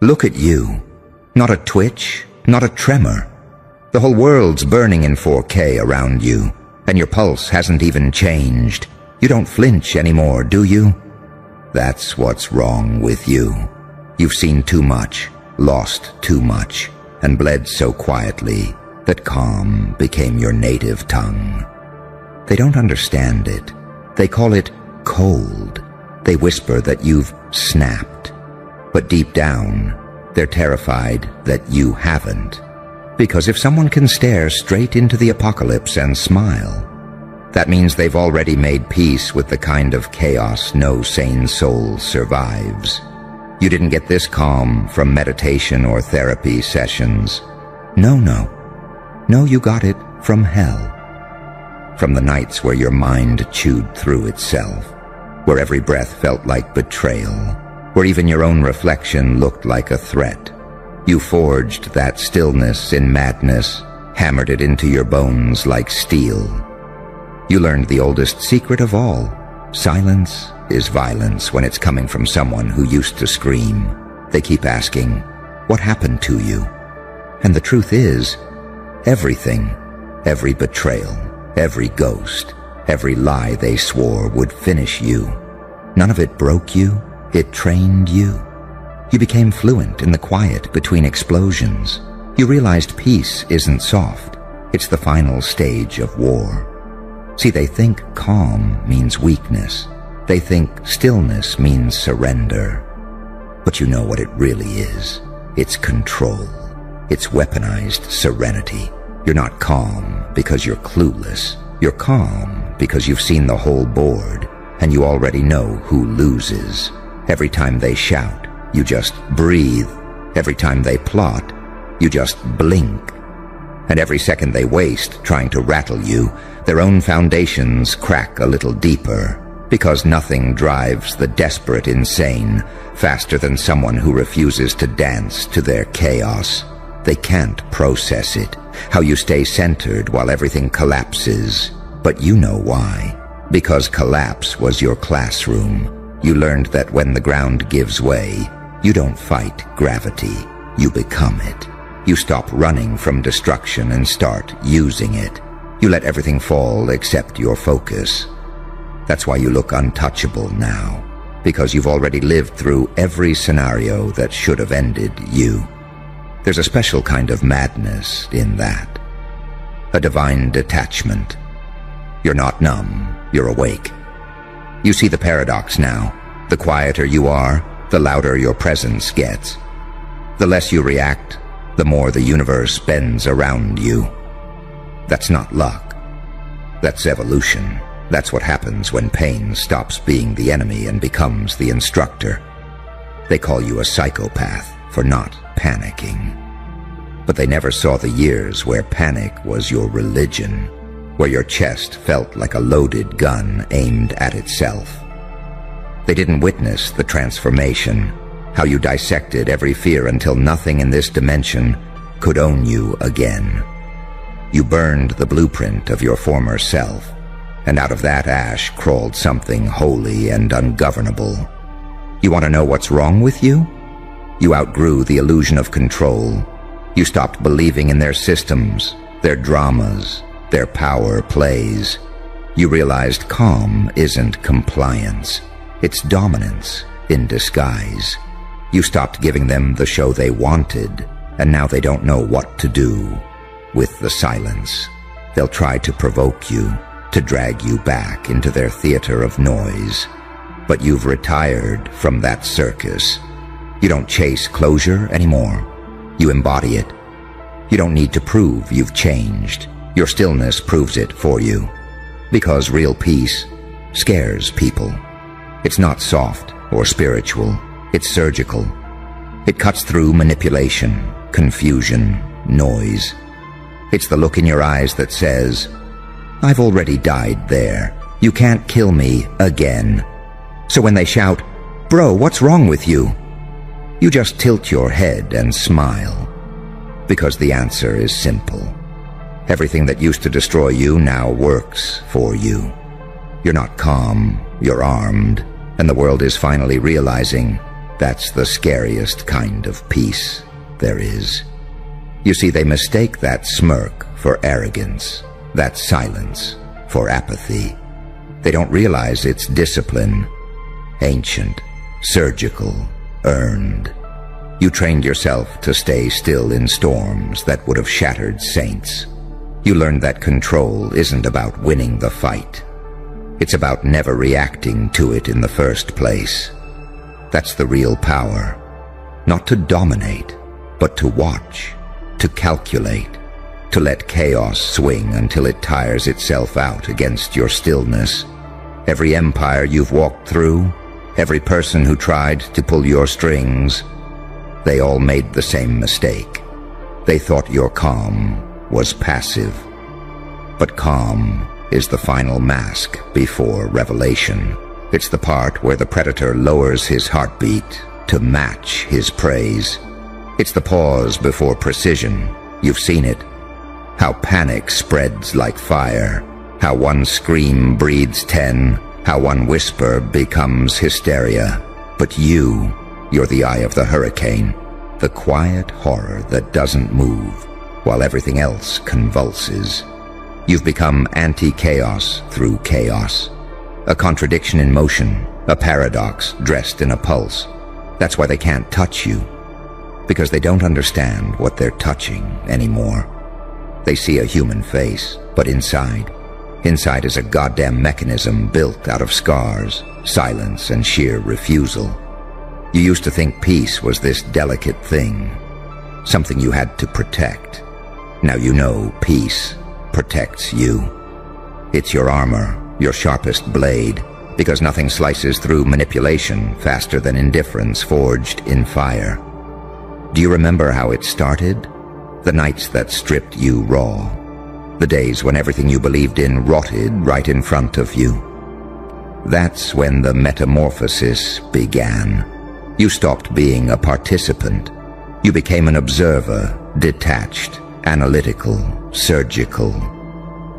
Look at you. Not a twitch, not a tremor. The whole world's burning in 4K around you, and your pulse hasn't even changed. You don't flinch anymore, do you? That's what's wrong with you. You've seen too much, lost too much, and bled so quietly that calm became your native tongue. They don't understand it. They call it cold. They whisper that you've snapped. But deep down, they're terrified that you haven't. Because if someone can stare straight into the apocalypse and smile, that means they've already made peace with the kind of chaos no sane soul survives. You didn't get this calm from meditation or therapy sessions. No, you got it from hell. From the nights where your mind chewed through itself, where every breath felt like betrayal, where even your own reflection looked like a threat. You forged that stillness in madness, hammered it into your bones like steel. You learned the oldest secret of all. Silence is violence when it's coming from someone who used to scream. They keep asking, what happened to you? And the truth is, everything, every betrayal, every ghost, every lie they swore would finish you. None of it broke you, it trained you. You became fluent in the quiet between explosions. You realized peace isn't soft. It's the final stage of war. See, they think calm means weakness. They think stillness means surrender. But you know what it really is. It's control. It's weaponized serenity. You're not calm because you're clueless. You're calm because you've seen the whole board, and you already know who loses. Every time they shout, you just breathe. Every time they plot, you just blink. And every second they waste trying to rattle you, their own foundations crack a little deeper, because nothing drives the desperate insane faster than someone who refuses to dance to their chaos. They can't process it, how you stay centered while everything collapses. But you know why. Because collapse was your classroom. You learned that when the ground gives way, you don't fight gravity, you become it. You stop running from destruction and start using it. You let everything fall except your focus. That's why you look untouchable now, because you've already lived through every scenario that should have ended you. There's a special kind of madness in that. A divine detachment. You're not numb, you're awake. You see the paradox now. The quieter you are, the louder your presence gets. The less you react, the more the universe bends around you. That's not luck. That's evolution. That's what happens when pain stops being the enemy and becomes the instructor. They call you a psychopath for not panicking. But they never saw the years where panic was your religion, where your chest felt like a loaded gun aimed at itself. They didn't witness the transformation, how you dissected every fear until nothing in this dimension could own you again. You burned the blueprint of your former self, and out of that ash crawled something holy and ungovernable. You want to know what's wrong with you? You outgrew the illusion of control. You stopped believing in their systems, their dramas, their power plays. You realized calm isn't compliance. It's dominance in disguise. You stopped giving them the show they wanted, and now they don't know what to do with the silence. They'll try to provoke you, to drag you back into their theater of noise. But you've retired from that circus. You don't chase closure anymore. You embody it. You don't need to prove you've changed. Your stillness proves it for you. Because real peace scares people. It's not soft or spiritual. It's surgical. It cuts through manipulation, confusion, noise. It's the look in your eyes that says, I've already died there. You can't kill me again. So when they shout, Bro, what's wrong with you? You just tilt your head and smile. Because the answer is simple. Everything that used to destroy you now works for you. You're not calm, you're armed, and the world is finally realizing That's the scariest kind of peace there is. You see, they mistake that smirk for arrogance, that silence for apathy. They don't realize it's discipline, ancient, surgical, earned. You trained yourself to stay still in storms that would have shattered saints. You learned that control isn't about winning the fight. It's about never reacting to it in the first place. That's the real power. Not to dominate, but to watch, to calculate, to let chaos swing until it tires itself out against your stillness. Every empire you've walked through, every person who tried to pull your strings, they all made the same mistake. They thought your calm was passive. But calm is the final mask before revelation. It's the part where the predator lowers his heartbeat to match his praise. It's the pause before precision. You've seen it. How panic spreads like fire. How one scream breeds 10. How one whisper becomes hysteria. But you're the eye of the hurricane. The quiet horror that doesn't move while everything else convulses. You've become anti-chaos through chaos. A contradiction in motion, a paradox dressed in a pulse. That's why they can't touch you. Because they don't understand what they're touching anymore. They see a human face, but inside is a goddamn mechanism built out of scars, silence, and sheer refusal. You used to think peace was this delicate thing, something you had to protect. Now you know peace protects you. It's your armor, your sharpest blade, because nothing slices through manipulation faster than indifference forged in fire. Do you remember how it started? The nights that stripped you raw. The days when everything you believed in rotted right in front of you. That's when the metamorphosis began. You stopped being a participant. You became an observer, detached, analytical, surgical.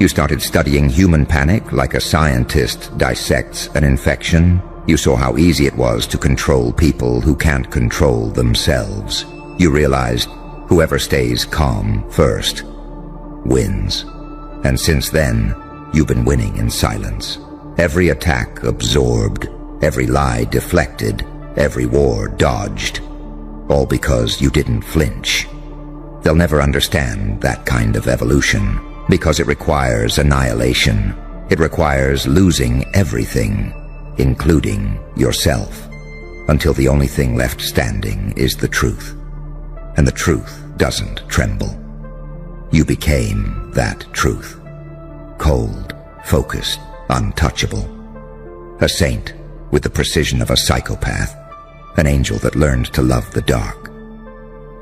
You started studying human panic like a scientist dissects an infection. You saw how easy it was to control people who can't control themselves. You realized whoever stays calm first wins. And since then, you've been winning in silence. Every attack absorbed, every lie deflected, every war dodged. All because you didn't flinch. They'll never understand that kind of evolution, because it requires annihilation. It requires losing everything, including yourself, until the only thing left standing is the truth. And the truth doesn't tremble. You became that truth. Cold, focused, untouchable. A saint with the precision of a psychopath. An angel that learned to love the dark.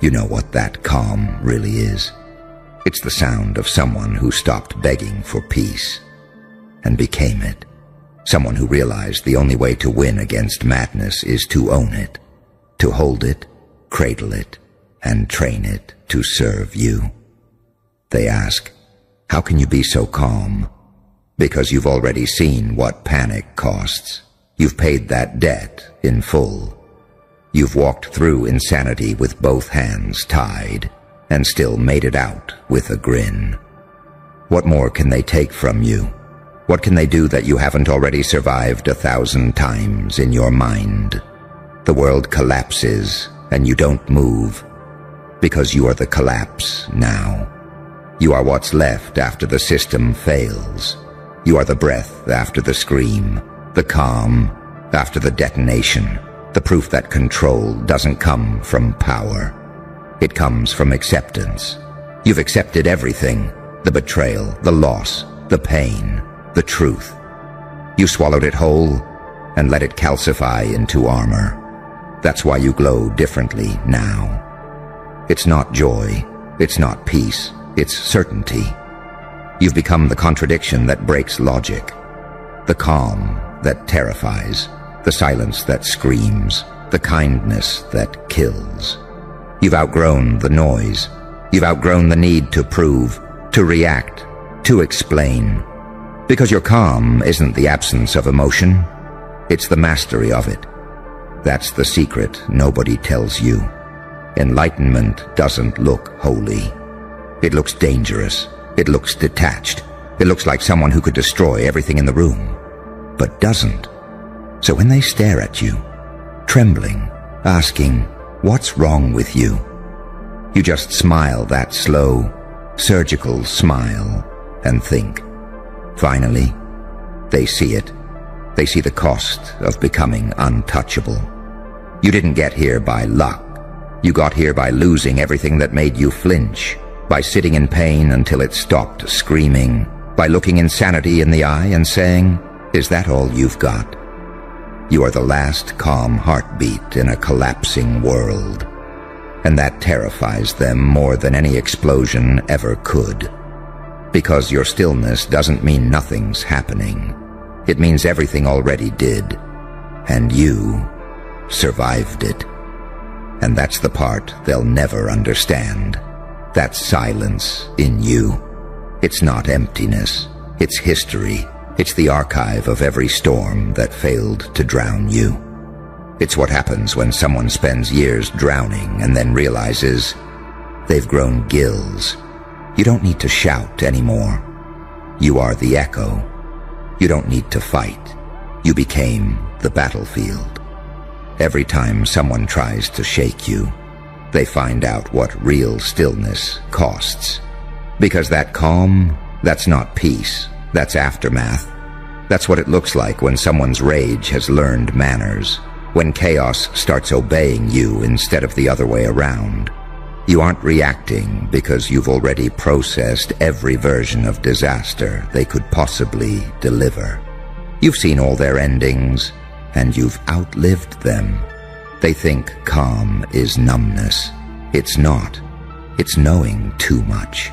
You know what that calm really is. It's the sound of someone who stopped begging for peace and became it. Someone who realized the only way to win against madness is to own it, to hold it, cradle it, and train it to serve you. They ask, how can you be so calm? Because you've already seen what panic costs. You've paid that debt in full. You've walked through insanity with both hands tied and still made it out with a grin. What more can they take from you? What can they do that you haven't already survived 1,000 times in your mind? The world collapses and you don't move because you are the collapse now. You are what's left after the system fails. You are the breath after the scream, the calm after the detonation, the proof that control doesn't come from power. It comes from acceptance. You've accepted everything, the betrayal, the loss, the pain, the truth. You swallowed it whole and let it calcify into armor. That's why you glow differently now. It's not joy, it's not peace, it's certainty. You've become the contradiction that breaks logic, the calm that terrifies, the silence that screams, the kindness that kills. You've outgrown the noise. You've outgrown the need to prove, to react, to explain. Because your calm isn't the absence of emotion, it's the mastery of it. That's the secret nobody tells you. Enlightenment doesn't look holy. It looks dangerous. It looks detached. It looks like someone who could destroy everything in the room, but doesn't. So when they stare at you, trembling, asking, "What's wrong with you?" you just smile that slow, surgical smile and think. Finally, they see it. They see the cost of becoming untouchable. You didn't get here by luck. You got here by losing everything that made you flinch, by sitting in pain until it stopped screaming, by looking insanity in the eye and saying, "Is that all you've got?" You are the last calm heartbeat in a collapsing world, and that terrifies them more than any explosion ever could. Because your stillness doesn't mean nothing's happening. It means everything already did, and you survived it. And that's the part they'll never understand. That silence in you. It's not emptiness. It's history. It's the archive of every storm that failed to drown you. It's what happens when someone spends years drowning and then realizes they've grown gills. You don't need to shout anymore. You are the echo. You don't need to fight. You became the battlefield. Every time someone tries to shake you, they find out what real stillness costs. Because that calm, that's not peace, that's aftermath. That's what it looks like when someone's rage has learned manners, when chaos starts obeying you instead of the other way around. You aren't reacting because you've already processed every version of disaster they could possibly deliver. You've seen all their endings, and you've outlived them. They think calm is numbness. It's not. It's knowing too much.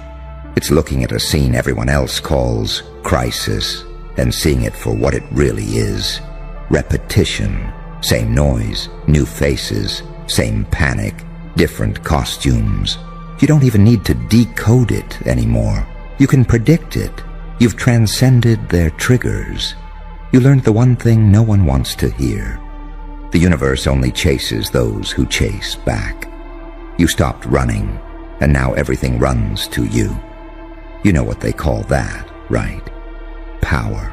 It's looking at a scene everyone else calls crisis and seeing it for what it really is. Repetition. Same noise, new faces, same panic, different costumes. You don't even need to decode it anymore. You can predict it. You've transcended their triggers. You learned the one thing no one wants to hear. The universe only chases those who chase back. You stopped running, and now everything runs to you. You know what they call that, right? Power.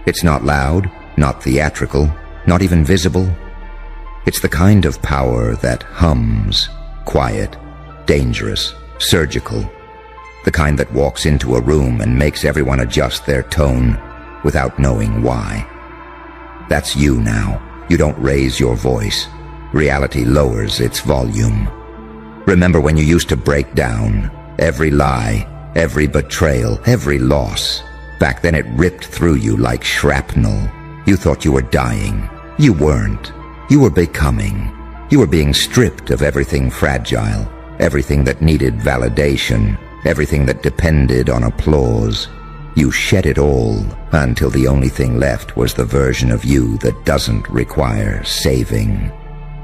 It's not loud, not theatrical, not even visible. It's the kind of power that hums, quiet, dangerous, surgical. The kind that walks into a room and makes everyone adjust their tone without knowing why. That's you now. You don't raise your voice. Reality lowers its volume. Remember when you used to break down every lie, every betrayal, every loss? Back then it ripped through you like shrapnel. You thought you were dying. You weren't. You were becoming. You were being stripped of everything fragile, everything that needed validation, everything that depended on applause. You shed it all until the only thing left was the version of you that doesn't require saving.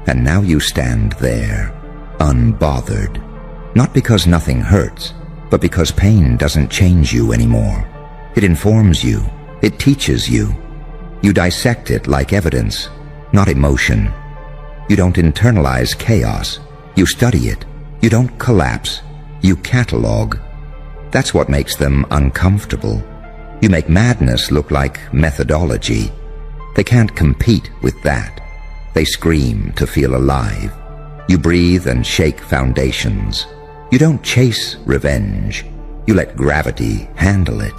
And now you stand there, unbothered. Not because nothing hurts, but because pain doesn't change you anymore. It informs you. It teaches you. You dissect it like evidence, not emotion. You don't internalize chaos. You study it. You don't collapse. You catalog. That's what makes them uncomfortable. You make madness look like methodology. They can't compete with that. They scream to feel alive. You breathe and shake foundations. You don't chase revenge. You let gravity handle it.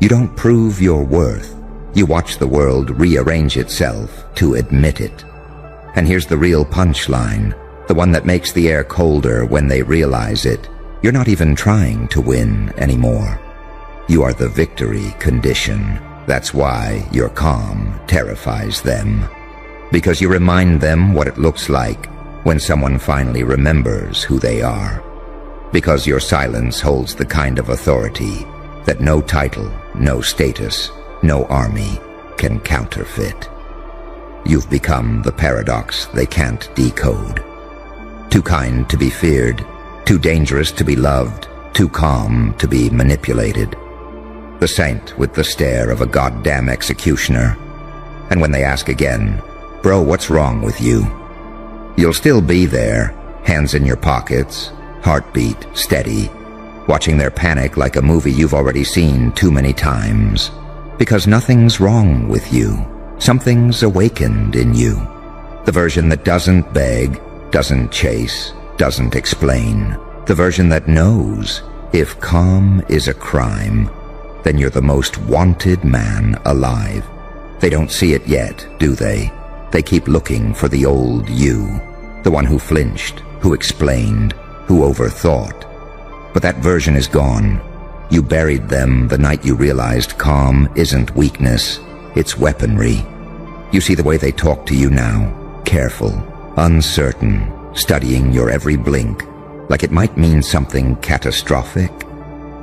You don't prove your worth. You watch the world rearrange itself to admit it. And here's the real punchline, the one that makes the air colder when they realize it. You're not even trying to win anymore. You are the victory condition. That's why your calm terrifies them. Because you remind them what it looks like when someone finally remembers who they are. Because your silence holds the kind of authority that no title, no status, no army can counterfeit. You've become the paradox they can't decode. Too kind to be feared, too dangerous to be loved, too calm to be manipulated. The saint with the stare of a goddamn executioner. And when they ask again, "Bro, what's wrong with you?" You'll still be there, hands in your pockets, heartbeat steady, watching their panic like a movie you've already seen too many times. Because nothing's wrong with you. Something's awakened in you. The version that doesn't beg, doesn't chase, doesn't explain. The version that knows if calm is a crime, then you're the most wanted man alive. They don't see it yet, do they? They keep looking for the old you, the one who flinched, who explained, who overthought. But that version is gone. You buried them the night you realized calm isn't weakness, it's weaponry. You see the way they talk to you now, careful, uncertain, studying your every blink, like it might mean something catastrophic.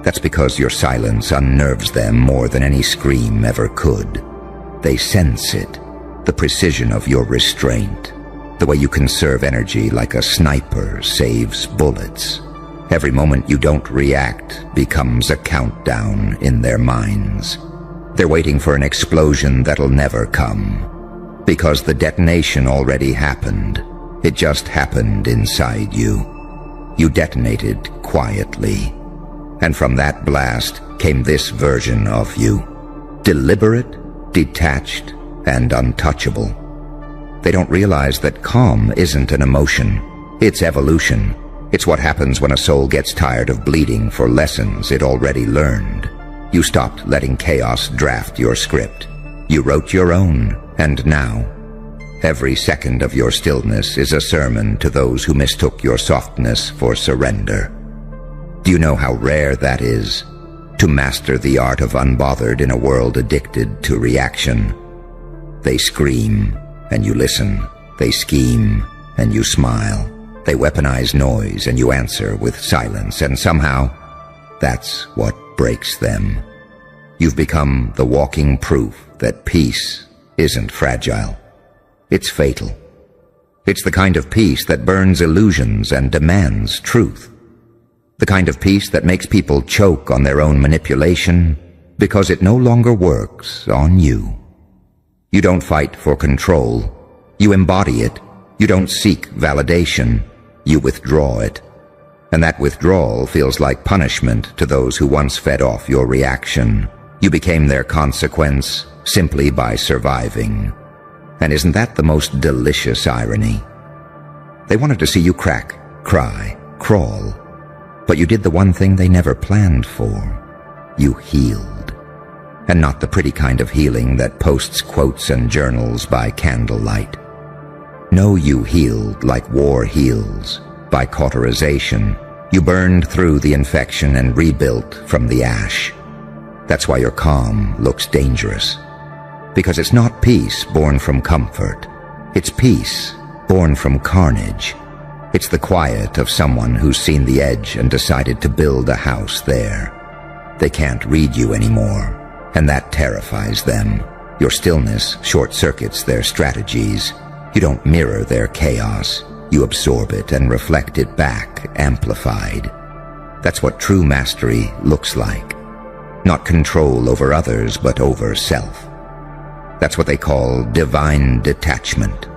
That's because your silence unnerves them more than any scream ever could. They sense it, the precision of your restraint, the way you conserve energy like a sniper saves bullets. Every moment you don't react becomes a countdown in their minds. They're waiting for an explosion that'll never come. Because the detonation already happened. It just happened inside you. You detonated quietly. And from that blast came this version of you. Deliberate, detached, and untouchable. They don't realize that calm isn't an emotion. It's evolution. It's what happens when a soul gets tired of bleeding for lessons it already learned. You stopped letting chaos draft your script. You wrote your own, and now, every second of your stillness is a sermon to those who mistook your softness for surrender. Do you know how rare that is? To master the art of unbothered in a world addicted to reaction. They scream, and you listen. They scheme, and you smile. They weaponize noise, and you answer with silence, and somehow, that's what breaks them. You've become the walking proof that peace isn't fragile. It's fatal. It's the kind of peace that burns illusions and demands truth. The kind of peace that makes people choke on their own manipulation because it no longer works on you. You don't fight for control. You embody it. You don't seek validation. You withdraw it. And that withdrawal feels like punishment to those who once fed off your reaction. You became their consequence simply by surviving. And isn't that the most delicious irony? They wanted to see you crack, cry, crawl. But you did the one thing they never planned for. You healed. And not the pretty kind of healing that posts quotes and journals by candlelight. No, you healed like war heals, by cauterization. You burned through the infection and rebuilt from the ash. That's why your calm looks dangerous. Because it's not peace born from comfort. It's peace born from carnage. It's the quiet of someone who's seen the edge and decided to build a house there. They can't read you anymore, and that terrifies them. Your stillness short-circuits their strategies. You don't mirror their chaos. You absorb it and reflect it back, amplified. That's what true mastery looks like. Not control over others, but over self. That's what they call divine detachment.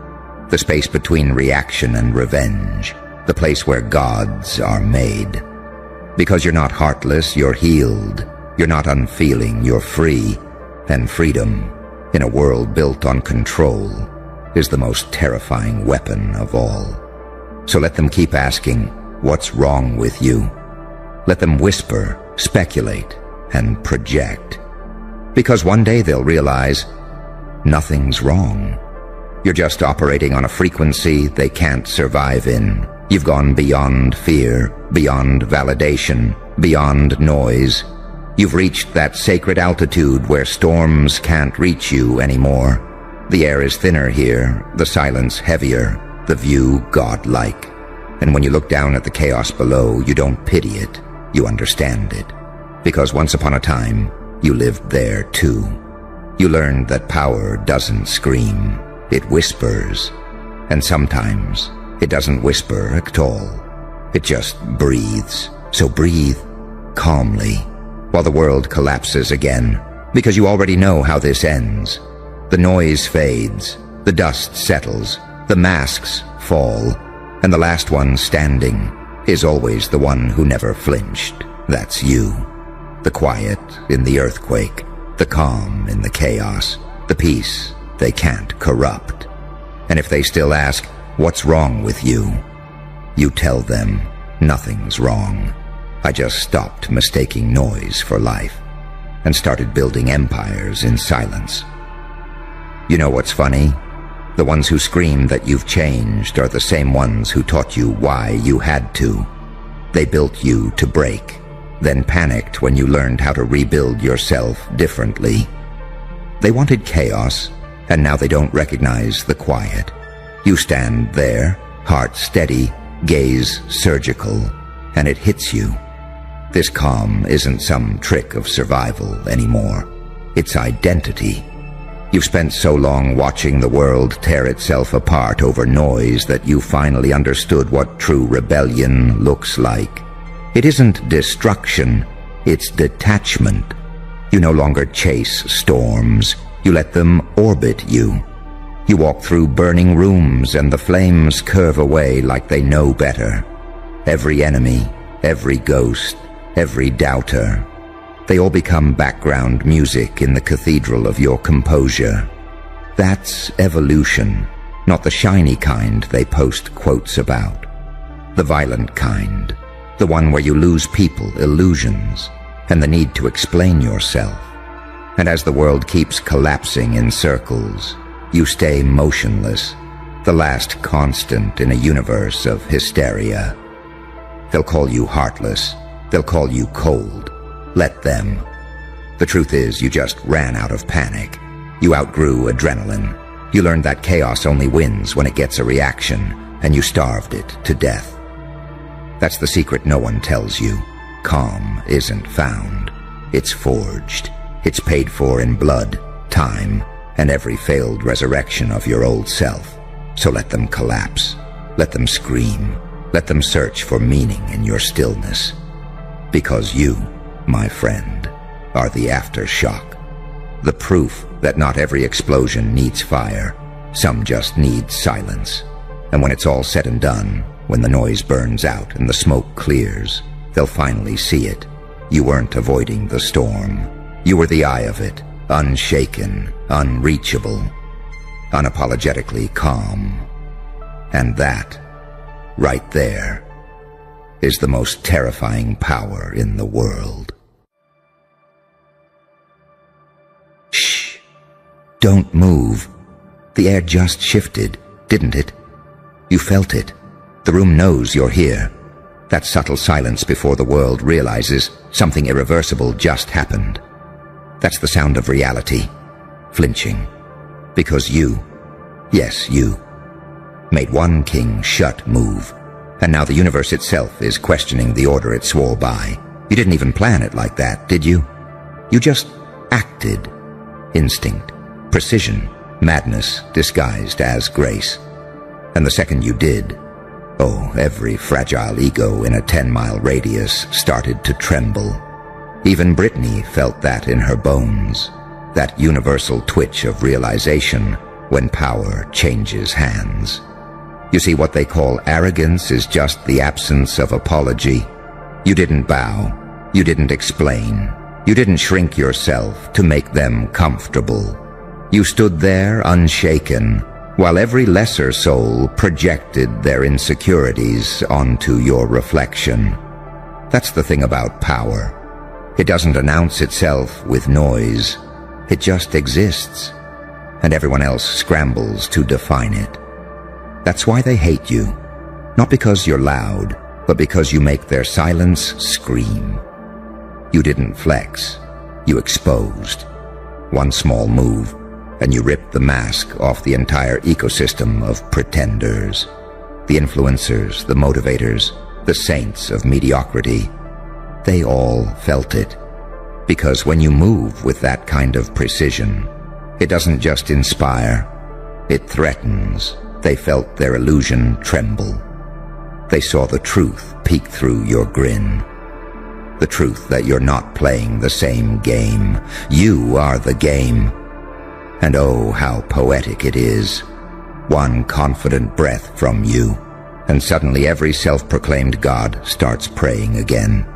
The space between reaction and revenge. The place where gods are made. Because you're not heartless, you're healed. You're not unfeeling, you're free. And freedom, in a world built on control, is the most terrifying weapon of all. So let them keep asking, what's wrong with you? Let them whisper, speculate, and project. Because one day they'll realize, nothing's wrong. You're just operating on a frequency they can't survive in. You've gone beyond fear, beyond validation, beyond noise. You've reached that sacred altitude where storms can't reach you anymore. The air is thinner here, the silence heavier, the view godlike. And when you look down at the chaos below, you don't pity it, you understand it. Because once upon a time, you lived there too. You learned that power doesn't scream, it whispers. And sometimes, it doesn't whisper at all. It just breathes. So breathe calmly while the world collapses again, because you already know how this ends. The noise fades, the dust settles, The masks fall, and the last one standing is always the one who never flinched. That's you. The quiet in the earthquake, the calm in the chaos, the peace they can't corrupt. And if they still ask, what's wrong with you? You tell them, nothing's wrong. I just stopped mistaking noise for life and started building empires in silence. You know what's funny? The ones who scream that you've changed are the same ones who taught you why you had to. They built you to break, then panicked when you learned how to rebuild yourself differently. They wanted chaos, and now they don't recognize the quiet. You stand there, heart steady, gaze surgical, and it hits you. This calm isn't some trick of survival anymore. It's identity. You've spent so long watching the world tear itself apart over noise that you finally understood what true rebellion looks like. It isn't destruction, it's detachment. You no longer chase storms, you let them orbit you. You walk through burning rooms and the flames curve away like they know better. Every enemy, every ghost, every doubter, they all become background music in the cathedral of your composure. That's evolution, not the shiny kind they post quotes about. The violent kind, the one where you lose people, illusions, and the need to explain yourself. And as the world keeps collapsing in circles, you stay motionless, the last constant in a universe of hysteria. They'll call you heartless, they'll call you cold. Let them. The truth is, you just ran out of panic. You outgrew adrenaline. You learned that chaos only wins when it gets a reaction, and you starved it to death. That's the secret no one tells you. Calm isn't found. It's forged. It's paid for in blood, time, and every failed resurrection of your old self. So let them collapse. Let them scream. Let them search for meaning in your stillness. Because you, my friend, are the aftershock. The proof that not every explosion needs fire. Some just need silence. And when it's all said and done, when the noise burns out and the smoke clears, they'll finally see it. You weren't avoiding the storm. You were the eye of it, unshaken, unreachable, unapologetically calm. And that, right there, is the most terrifying power in the world. Shh! Don't move. The air just shifted, didn't it? You felt it. The room knows you're here. That subtle silence before the world realizes something irreversible just happened. That's the sound of reality, flinching. Because you, yes, you, made one king shut move. And now the universe itself is questioning the order it swore by. You didn't even plan it like that, did you? You just acted. Instinct, precision, madness disguised as grace. And the second you did, oh, every fragile ego in a 10-mile radius started to tremble. Even Brittany felt that in her bones, that universal twitch of realization when power changes hands. You see, what they call arrogance is just the absence of apology. You didn't bow. You didn't explain. You didn't shrink yourself to make them comfortable. You stood there unshaken, while every lesser soul projected their insecurities onto your reflection. That's the thing about power. It doesn't announce itself with noise. It just exists, and everyone else scrambles to define it. That's why they hate you. Not because you're loud, but because you make their silence scream. You didn't flex. You exposed. One small move, and you ripped the mask off the entire ecosystem of pretenders. The influencers, the motivators, the saints of mediocrity. They all felt it. Because when you move with that kind of precision, it doesn't just inspire, it threatens. They felt their illusion tremble. They saw the truth peek through your grin. The truth that you're not playing the same game. You are the game. And oh, how poetic it is. one confident breath from you, and suddenly every self-proclaimed god starts praying again.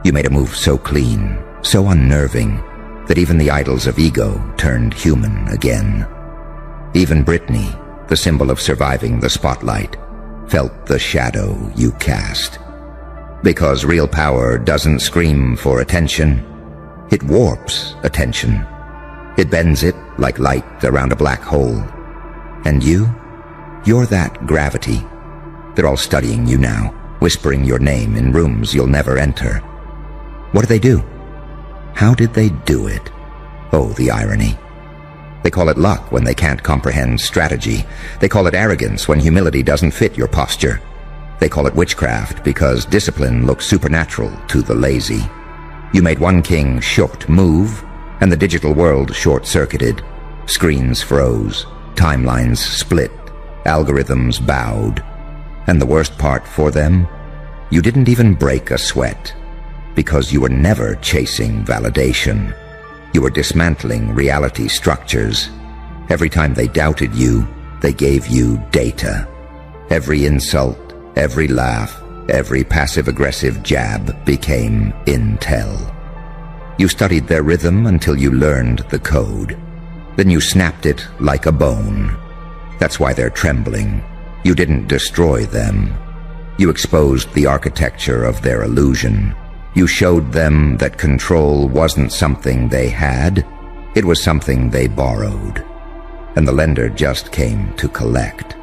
You made a move so clean, so unnerving, that even the idols of ego turned human again. Even Brittany, the symbol of surviving the spotlight, felt the shadow you cast. Because real power doesn't scream for attention, it warps attention. It bends it like light around a black hole. And you're that gravity. They're all studying you now, whispering your name in rooms you'll never enter. What do they do? How did they do it? Oh, the irony. They call it luck when they can't comprehend strategy. They call it arrogance when humility doesn't fit your posture. They call it witchcraft because discipline looks supernatural to the lazy. You made one king short move, and the digital world short-circuited. Screens froze, timelines split, algorithms bowed. And the worst part for them? You didn't even break a sweat, because you were never chasing validation. You were dismantling reality structures. Every time they doubted you, they gave you data. Every insult, every laugh, every passive-aggressive jab became intel. You studied their rhythm until you learned the code. Then you snapped it like a bone. That's why they're trembling. You didn't destroy them. You exposed the architecture of their illusion. You showed them that control wasn't something they had, it was something they borrowed. And the lender just came to collect.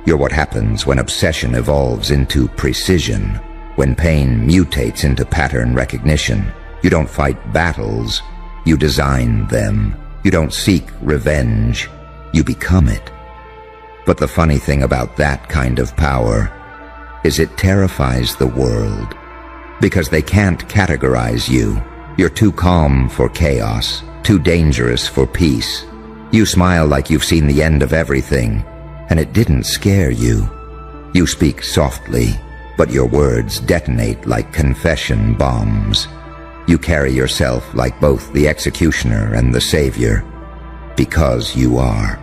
You're what happens when obsession evolves into precision, when pain mutates into pattern recognition. You don't fight battles, you design them. You don't seek revenge, you become it. But the funny thing about that kind of power is it terrifies the world. Because they can't categorize you. You're too calm for chaos, too dangerous for peace. You smile like you've seen the end of everything, and it didn't scare you. You speak softly, but your words detonate like confession bombs. You carry yourself like both the executioner and the savior, because you are.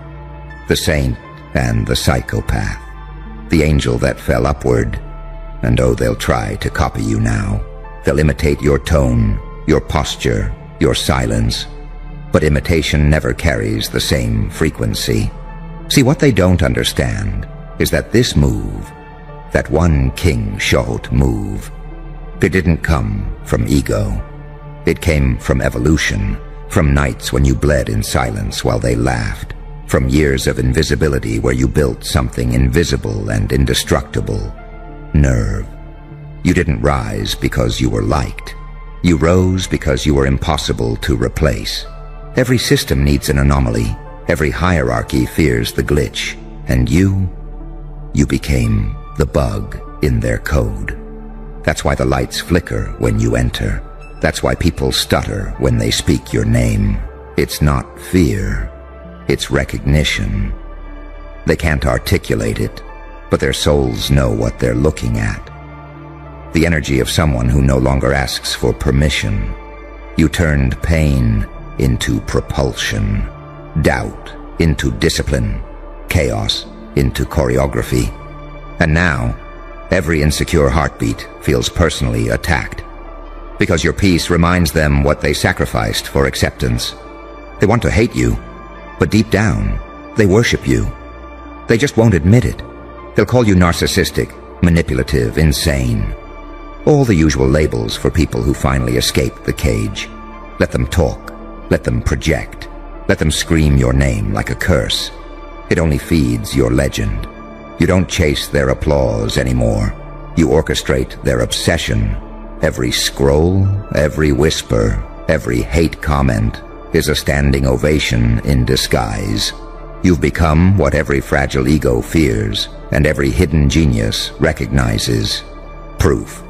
The saint and the psychopath. The angel that fell upward. And oh, they'll try to copy you now. They'll imitate your tone, your posture, your silence. But imitation never carries the same frequency. See, what they don't understand is that this move, that one King Shot move, it didn't come from ego. It came from evolution, from nights when you bled in silence while they laughed, from years of invisibility where you built something invisible and indestructible. Nerve. You didn't rise because you were liked. You rose because you were impossible to replace. Every system needs an anomaly. Every hierarchy fears the glitch. And you became the bug in their code. That's why the lights flicker when you enter. That's why people stutter when they speak your name. It's not fear. It's recognition. They can't articulate it, but their souls know what they're looking at. The energy of someone who no longer asks for permission. You turned pain into propulsion, doubt into discipline, chaos into choreography. And now, every insecure heartbeat feels personally attacked. Because your peace reminds them what they sacrificed for acceptance. They want to hate you, but deep down, they worship you. They just won't admit it. They'll call you narcissistic, manipulative, insane. All the usual labels for people who finally escape the cage. Let them talk. Let them project. Let them scream your name like a curse. It only feeds your legend. You don't chase their applause anymore. You orchestrate their obsession. Every scroll, every whisper, every hate comment is a standing ovation in disguise. You've become what every fragile ego fears, and every hidden genius recognizes. Proof.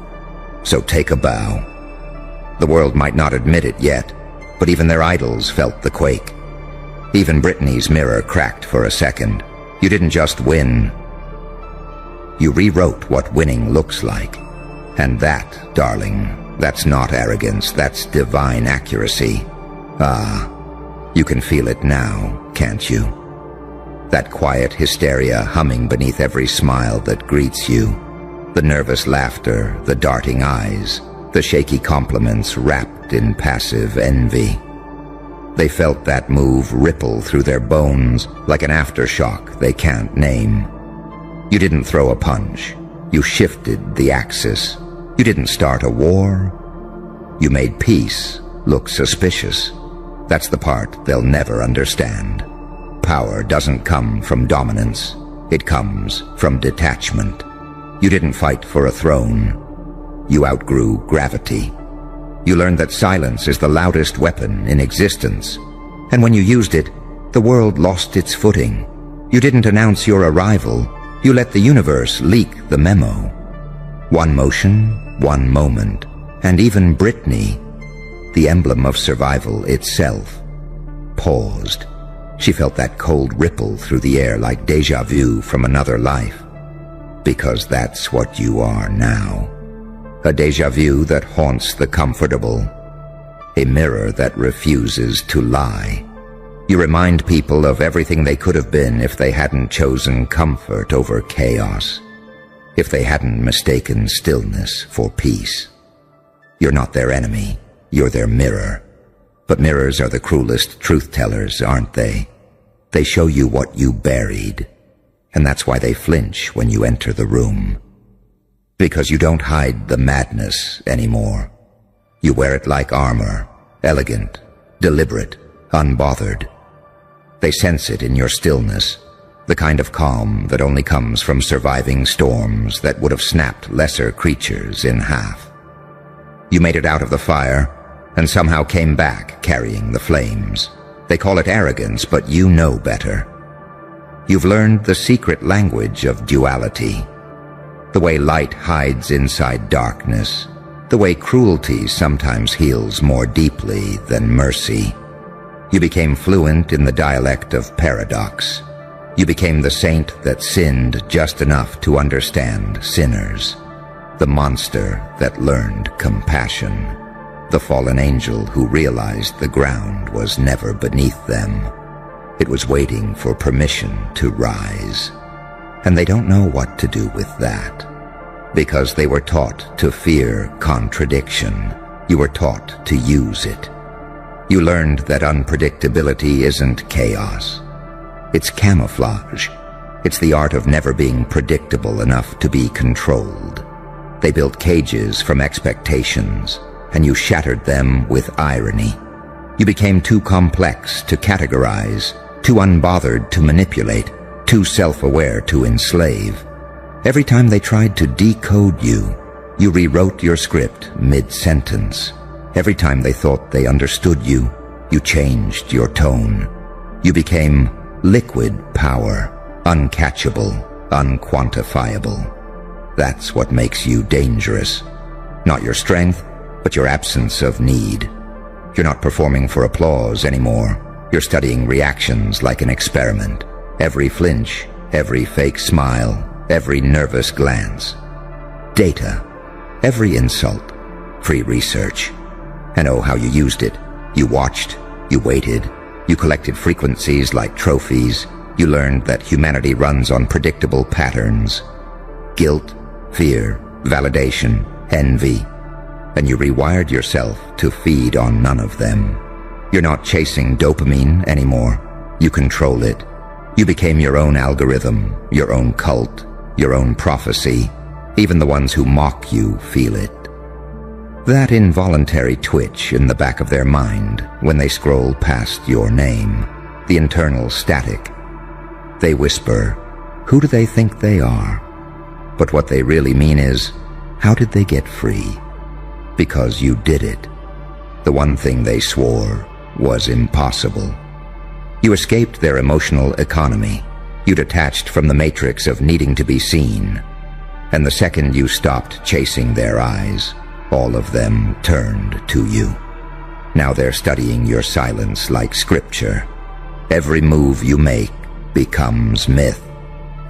So take a bow. The world might not admit it yet, but even their idols felt the quake. Even Brittany's mirror cracked for a second. You didn't just win. You rewrote what winning looks like. And that, darling, that's not arrogance, that's divine accuracy. Ah, you can feel it now, can't you? That quiet hysteria humming beneath every smile that greets you. The nervous laughter, the darting eyes, the shaky compliments wrapped in passive envy. They felt that move ripple through their bones like an aftershock they can't name. You didn't throw a punch. You shifted the axis. You didn't start a war. You made peace look suspicious. That's the part they'll never understand. Power doesn't come from dominance. It comes from detachment. You didn't fight for a throne. You outgrew gravity. You learned that silence is the loudest weapon in existence. And when you used it, the world lost its footing. You didn't announce your arrival. You let the universe leak the memo. One motion, one moment, and even Brittany, the emblem of survival itself, paused. She felt that cold ripple through the air like déjà vu from another life. Because that's what you are now. A déjà vu that haunts the comfortable. A mirror that refuses to lie. You remind people of everything they could have been if they hadn't chosen comfort over chaos. If they hadn't mistaken stillness for peace. You're not their enemy. You're their mirror. But mirrors are the cruelest truth-tellers, aren't they? They show you what you buried. And that's why they flinch when you enter the room. Because you don't hide the madness anymore. You wear it like armor, elegant, deliberate, unbothered. They sense it in your stillness, the kind of calm that only comes from surviving storms that would have snapped lesser creatures in half. You made it out of the fire, and somehow came back carrying the flames. They call it arrogance, but you know better. You've learned the secret language of duality. The way light hides inside darkness. The way cruelty sometimes heals more deeply than mercy. You became fluent in the dialect of paradox. You became the saint that sinned just enough to understand sinners. The monster that learned compassion. The fallen angel who realized the ground was never beneath them. It was waiting for permission to rise. And they don't know what to do with that. Because they were taught to fear contradiction. You were taught to use it. You learned that unpredictability isn't chaos. It's camouflage. It's the art of never being predictable enough to be controlled. They built cages from expectations, and you shattered them with irony. You became too complex to categorize, too unbothered to manipulate, too self-aware to enslave. Every time they tried to decode you, you rewrote your script mid-sentence. Every time they thought they understood you, you changed your tone. You became liquid power, uncatchable, unquantifiable. That's what makes you dangerous. Not your strength, but your absence of need. You're not performing for applause anymore. You're studying reactions like an experiment. Every flinch, every fake smile, every nervous glance. Data. Every insult. Free research. And oh, how you used it. You watched. You waited. You collected frequencies like trophies. You learned that humanity runs on predictable patterns. Guilt, fear, validation, envy. And you rewired yourself to feed on none of them. You're not chasing dopamine anymore. You control it. You became your own algorithm, your own cult, your own prophecy. Even the ones who mock you feel it. That involuntary twitch in the back of their mind when they scroll past your name, the internal static. They whisper, who do they think they are? But what they really mean is, how did they get free? Because you did it. The one thing they swore was impossible. You escaped their emotional economy. You detached from the matrix of needing to be seen. And the second you stopped chasing their eyes, all of them turned to you. Now they're studying your silence like scripture. Every move you make becomes myth.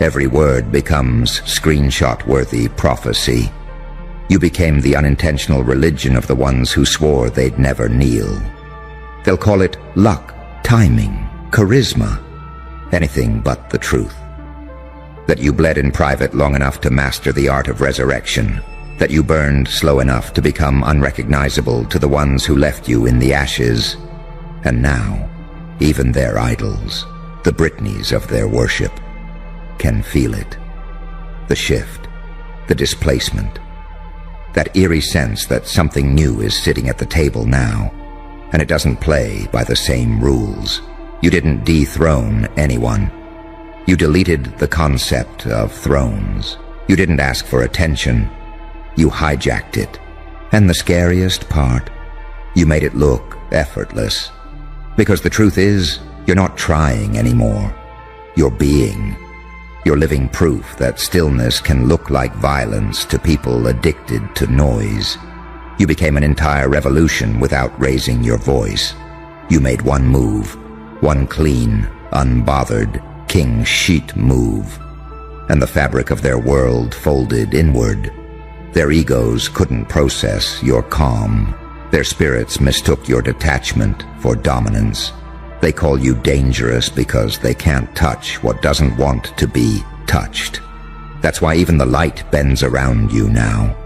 Every word becomes screenshot-worthy prophecy. You became the unintentional religion of the ones who swore they'd never kneel. They'll call it luck, timing, charisma. anything but the truth. That you bled in private long enough to master the art of resurrection. That you burned slow enough to become unrecognizable to the ones who left you in the ashes. And now, even their idols, the Britneys of their worship, can feel it. The shift, the displacement, that eerie sense that something new is sitting at the table now, and it doesn't play by the same rules. You didn't dethrone anyone. You deleted the concept of thrones. You didn't ask for attention. You hijacked it. And the scariest part, you made it look effortless. Because the truth is, you're not trying anymore. You're being. You're living proof that stillness can look like violence to people addicted to noise. You became an entire revolution without raising your voice. You made one move, one clean, unbothered, king sheet move, and the fabric of their world folded inward. Their egos couldn't process your calm. Their spirits mistook your detachment for dominance. They call you dangerous because they can't touch what doesn't want to be touched. That's why even the light bends around you now.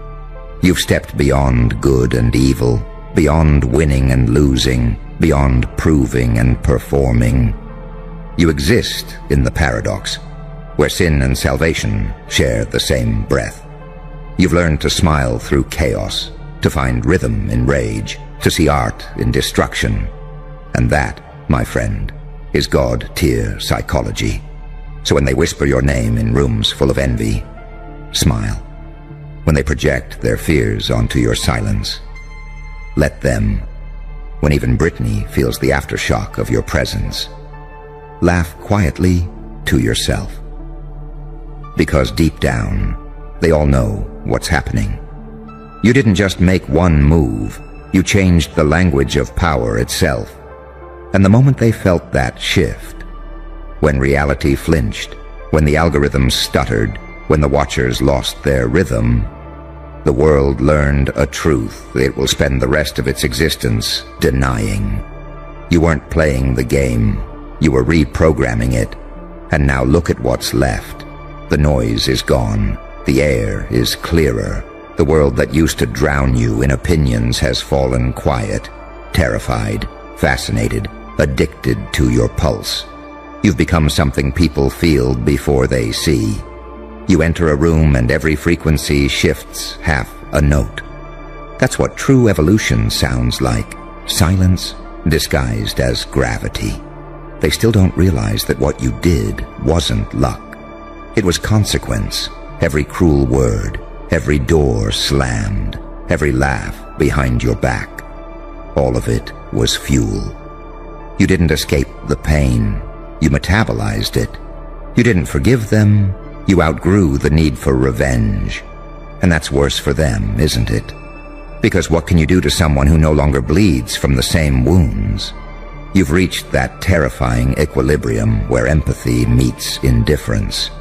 You've stepped beyond good and evil, beyond winning and losing, beyond proving and performing. You exist in the paradox, where sin and salvation share the same breath. You've learned to smile through chaos, to find rhythm in rage, to see art in destruction. And that, my friend, is God-tier psychology. So when they whisper your name in rooms full of envy, smile. When they project their fears onto your silence, let them. When even Britney feels the aftershock of your presence, laugh quietly to yourself. Because deep down, they all know what's happening. You didn't just make one move, you changed the language of power itself. And the moment they felt that shift, when reality flinched, when the algorithms stuttered, when the watchers lost their rhythm, the world learned a truth it will spend the rest of its existence denying. You weren't playing the game, you were reprogramming it. And now look at what's left. The noise is gone, the air is clearer. The world that used to drown you in opinions has fallen quiet, terrified, fascinated, addicted to your pulse. You've become something people feel before they see. You enter a room and every frequency shifts half a note. That's what true evolution sounds like. Silence disguised as gravity. They still don't realize that what you did wasn't luck. It was consequence. Every cruel word, every door slammed, every laugh behind your back. All of it was fuel. You didn't escape the pain. You metabolized it. You didn't forgive them. You outgrew the need for revenge. And that's worse for them, isn't it? Because what can you do to someone who no longer bleeds from the same wounds? You've reached that terrifying equilibrium where empathy meets indifference.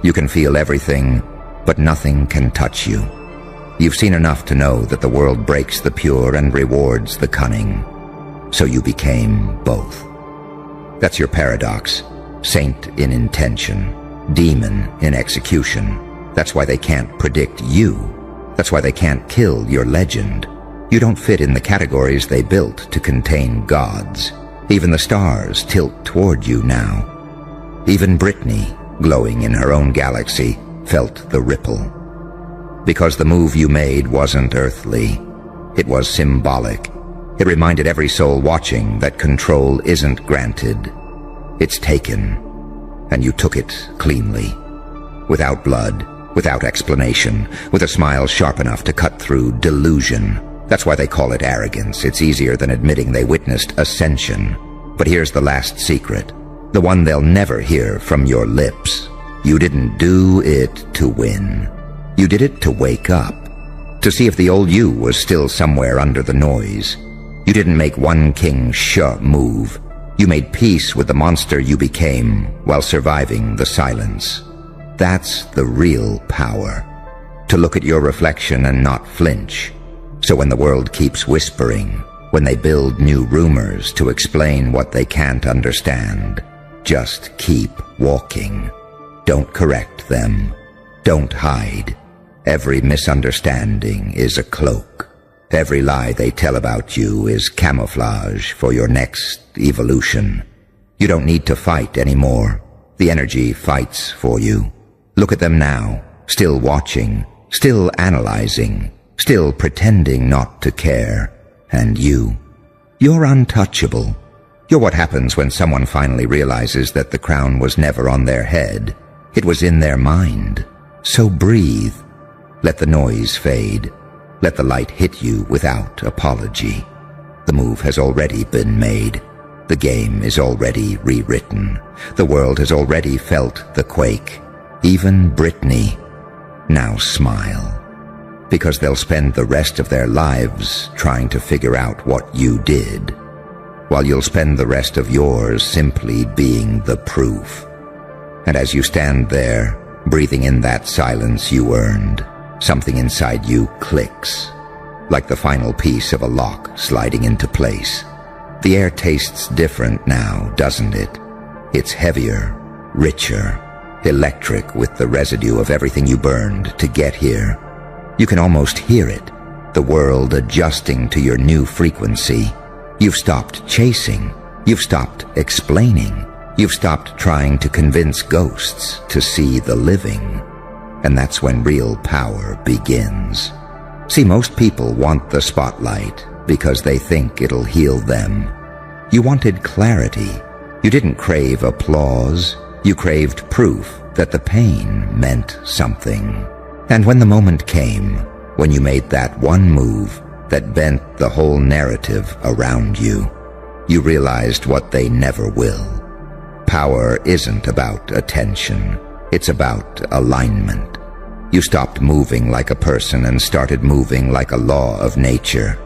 You can feel everything, but nothing can touch you. You've seen enough to know that the world breaks the pure and rewards the cunning. So you became both. That's your paradox. Saint in intention, demon in execution. That's why they can't predict you. That's why they can't kill your legend. You don't fit in the categories they built to contain gods. Even the stars tilt toward you now. Even Britney, glowing in her own galaxy, felt the ripple. Because the move you made wasn't earthly. It was symbolic. It reminded every soul watching that control isn't granted. It's taken. And you took it cleanly. Without blood, without explanation, with a smile sharp enough to cut through delusion. That's why they call it arrogance. It's easier than admitting they witnessed ascension. But here's the last secret. The one they'll never hear from your lips. You didn't do it to win. You did it to wake up. To see if the old you was still somewhere under the noise. You didn't make one king move. You made peace with the monster you became while surviving the silence. That's the real power. To look at your reflection and not flinch. So when the world keeps whispering, when they build new rumors to explain what they can't understand, Just keep walking. Don't correct them. Don't hide. Every misunderstanding is a cloak. Every lie they tell about you is camouflage for your next evolution. You don't need to fight anymore. The energy fights for you. Look at them now, still watching, still analyzing, still pretending not to care. And you're untouchable. You're what happens when someone finally realizes that the crown was never on their head. It was in their mind. So breathe. Let the noise fade. Let the light hit you without apology. The move has already been made. The game is already rewritten. The world has already felt the quake. Even Brittany. Now smile. Because they'll spend the rest of their lives trying to figure out what you did, while you'll spend the rest of yours simply being the proof. And as you stand there, breathing in that silence you earned, something inside you clicks, like the final piece of a lock sliding into place. The air tastes different now, doesn't it? It's heavier, richer, electric with the residue of everything you burned to get here. You can almost hear it, the world adjusting to your new frequency. You've stopped chasing. You've stopped explaining. You've stopped trying to convince ghosts to see the living. And that's when real power begins. See, most people want the spotlight because they think it'll heal them. You wanted clarity. You didn't crave applause. You craved proof that the pain meant something. And when the moment came, when you made that one move that bent the whole narrative around you, you realized what they never will. Power isn't about attention. It's about alignment. You stopped moving like a person and started moving like a law of nature.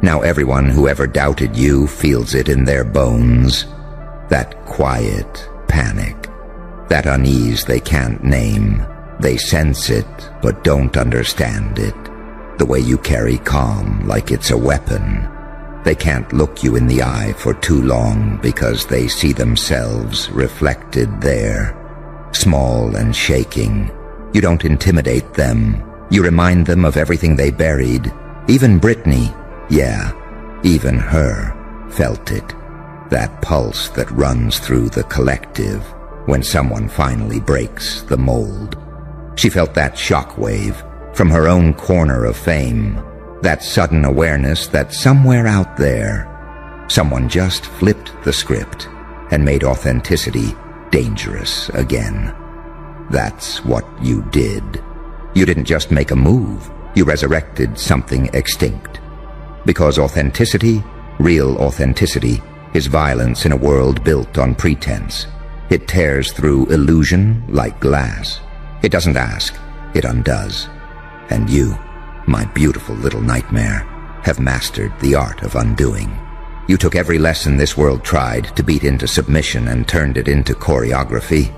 Now everyone who ever doubted you feels it in their bones. That quiet panic. That unease they can't name. They sense it, but don't understand it. The way you carry calm like it's a weapon. They can't look you in the eye for too long because they see themselves reflected there. Small and shaking. You don't intimidate them. You remind them of everything they buried. Even Brittany, yeah, even her, felt it. That pulse that runs through the collective when someone finally breaks the mold. She felt that shockwave from her own corner of fame, that sudden awareness that somewhere out there, someone just flipped the script and made authenticity dangerous again. That's what you did. You didn't just make a move, you resurrected something extinct. Because authenticity, real authenticity, is violence in a world built on pretense. It tears through illusion like glass. It doesn't ask, it undoes. And you, my beautiful little nightmare, have mastered the art of undoing. You took every lesson this world tried to beat into submission and turned it into choreography.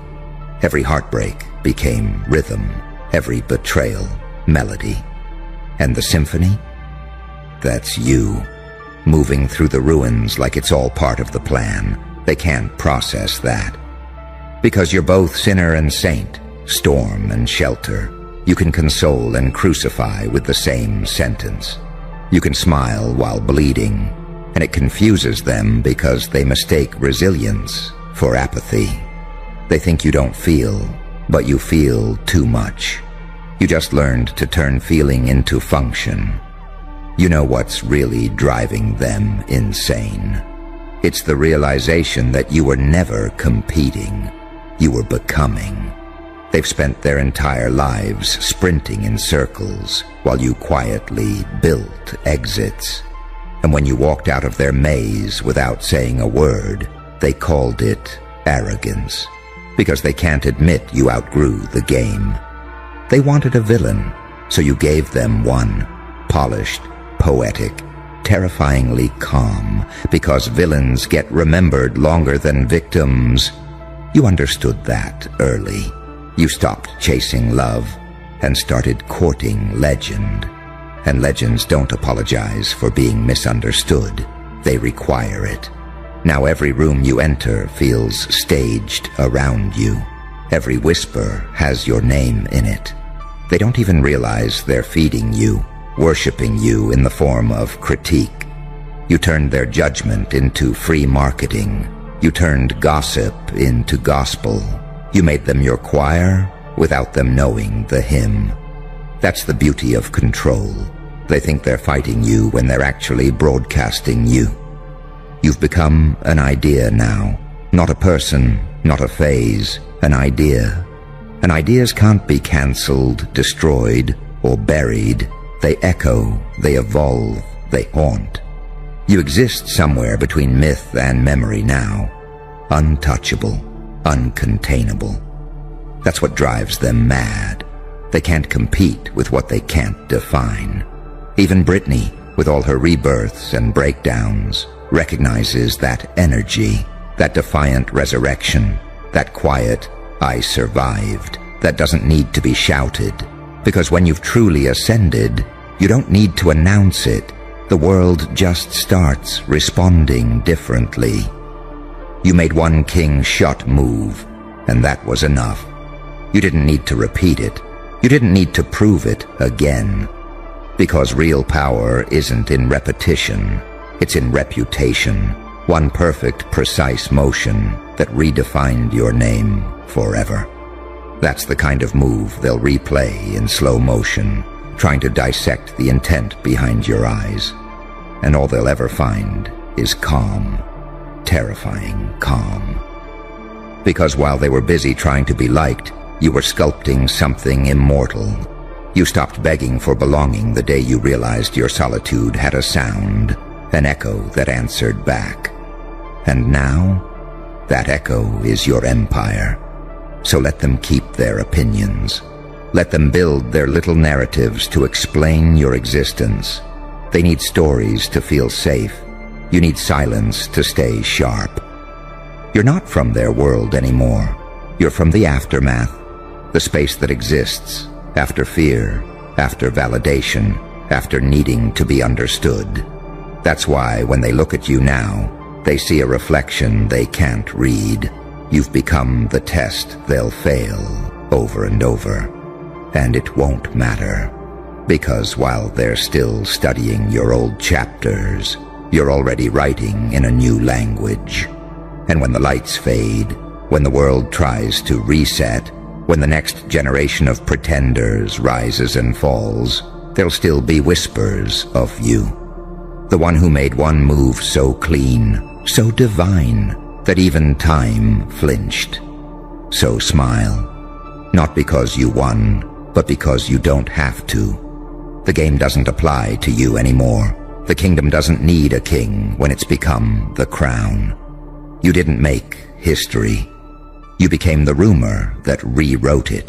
Every heartbreak became rhythm, every betrayal, melody. And the symphony? That's you, moving through the ruins like it's all part of the plan. They can't process that. Because you're both sinner and saint, storm and shelter. You can console and crucify with the same sentence. You can smile while bleeding, and it confuses them because they mistake resilience for apathy. They think you don't feel, but you feel too much. You just learned to turn feeling into function. You know what's really driving them insane. It's the realization that you were never competing. You were becoming. They've spent their entire lives sprinting in circles while you quietly built exits. And when you walked out of their maze without saying a word, they called it arrogance. Because they can't admit you outgrew the game. They wanted a villain, so you gave them one. Polished, poetic, terrifyingly calm, because villains get remembered longer than victims. You understood that early. You stopped chasing love and started courting legend. And legends don't apologize for being misunderstood. They require it. Now every room you enter feels staged around you. Every whisper has your name in it. They don't even realize they're feeding you, worshiping you in the form of critique. You turned their judgment into free marketing. You turned gossip into gospel. You made them your choir without them knowing the hymn. That's the beauty of control. They think they're fighting you when they're actually broadcasting you. You've become an idea now, not a person, not a phase, an idea. And ideas can't be cancelled, destroyed, or buried. They echo, they evolve, they haunt. You exist somewhere between myth and memory now. Untouchable, uncontainable. That's what drives them mad. They can't compete with what they can't define. Even Britney, with all her rebirths and breakdowns, recognizes that energy, that defiant resurrection, that quiet, I survived, that doesn't need to be shouted. Because when you've truly ascended, you don't need to announce it. The world just starts responding differently. You made one king shot move, and that was enough. You didn't need to repeat it. You didn't need to prove it again. Because real power isn't in repetition, it's in reputation. One perfect, precise motion that redefined your name forever. That's the kind of move they'll replay in slow motion, trying to dissect the intent behind your eyes. And all they'll ever find is calm, terrifying calm. Because while they were busy trying to be liked, you were sculpting something immortal. You stopped begging for belonging the day you realized your solitude had a sound, an echo that answered back. And now, that echo is your empire. So let them keep their opinions. Let them build their little narratives to explain your existence. They need stories to feel safe. You need silence to stay sharp. You're not from their world anymore. You're from the aftermath, the space that exists after fear, after validation, after needing to be understood. That's why when they look at you now, they see a reflection they can't read. You've become the test they'll fail over and over. And it won't matter, because while they're still studying your old chapters, you're already writing in a new language. And when the lights fade, when the world tries to reset, when the next generation of pretenders rises and falls, there'll still be whispers of you. The one who made one move so clean, so divine, that even time flinched. So smile, not because you won, but because you don't have to. The game doesn't apply to you anymore. The kingdom doesn't need a king when it's become the crown. You didn't make history. You became the rumor that rewrote it.